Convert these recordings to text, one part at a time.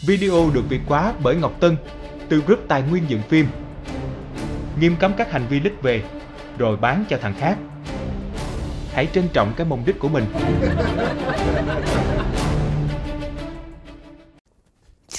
Video được Việt hóa bởi Ngọc Tân từ group tài nguyên dựng phim. Nghiêm cấm các hành vi lích về rồi bán cho thằng khác. Hãy trân trọng cái mông đít của mình.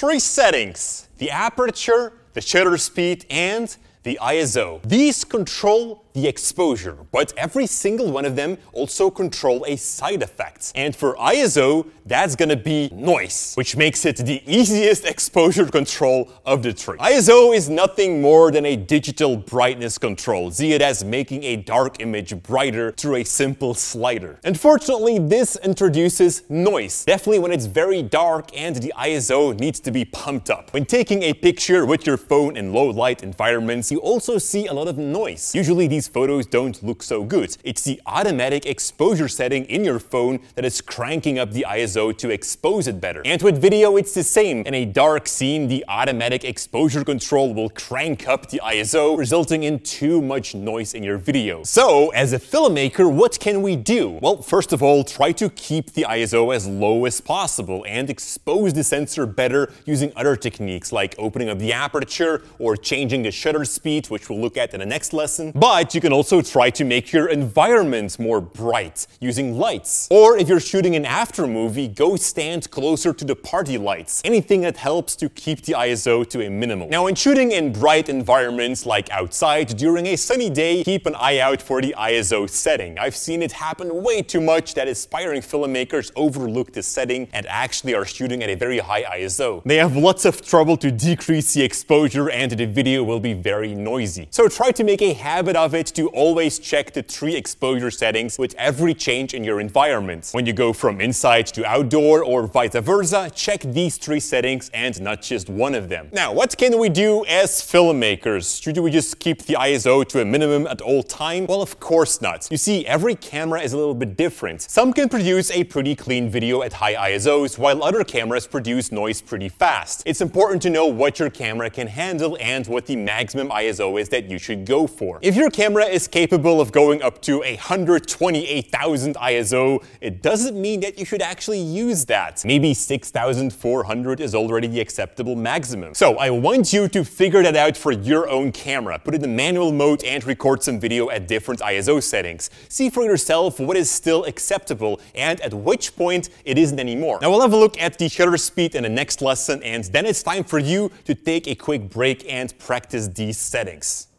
Three settings: the aperture, the shutter speed, and the ISO. These control the exposure, but every single one of them also control a side effect. And for ISO, that's gonna be noise, which makes it the easiest exposure control of the three. ISO is nothing more than a digital brightness control. See it as making a dark image brighter through a simple slider. Unfortunately, this introduces noise, definitely when it's very dark and the ISO needs to be pumped up. When taking a picture with your phone in low light environments, you also see a lot of noise. Usually these photos don't look so good. It's the automatic exposure setting in your phone that is cranking up the ISO to expose it better. And with video, it's the same. In a dark scene, the automatic exposure control will crank up the ISO, resulting in too much noise in your video. So, as a filmmaker, what can we do? Well, first of all, try to keep the ISO as low as possible and expose the sensor better using other techniques like opening up the aperture or changing the shutter speed, which we'll look at in the next lesson. But you can also try to make your environment more bright using lights. Or if you're shooting an after movie, go stand closer to the party lights. Anything that helps to keep the ISO to a minimum. Now, when shooting in bright environments like outside during a sunny day, keep an eye out for the ISO setting. I've seen it happen way too much that aspiring filmmakers overlook this setting and actually are shooting at a very high ISO. They have lots of trouble to decrease the exposure and the video will be very noisy. So try to make a habit of it to always check the three exposure settings with every change in your environment. When you go from inside to outdoor or vice versa, check these three settings and not just one of them. Now, what can we do as filmmakers? Should we just keep the ISO to a minimum at all time? Well, of course not. You see, every camera is a little bit different. Some can produce a pretty clean video at high ISOs, while other cameras produce noise pretty fast. It's important to know what your camera can handle and what the maximum ISO is that you should go for. If your camera is capable of going up to 128,000 ISO, it doesn't mean that you should actually use that. Maybe 6,400 is already the acceptable maximum. So I want you to figure that out for your own camera. Put it in manual mode and record some video at different ISO settings. See for yourself what is still acceptable and at which point it isn't anymore. Now we'll have a look at the shutter speed in the next lesson, and then it's time for you to take a quick break and practice these settings.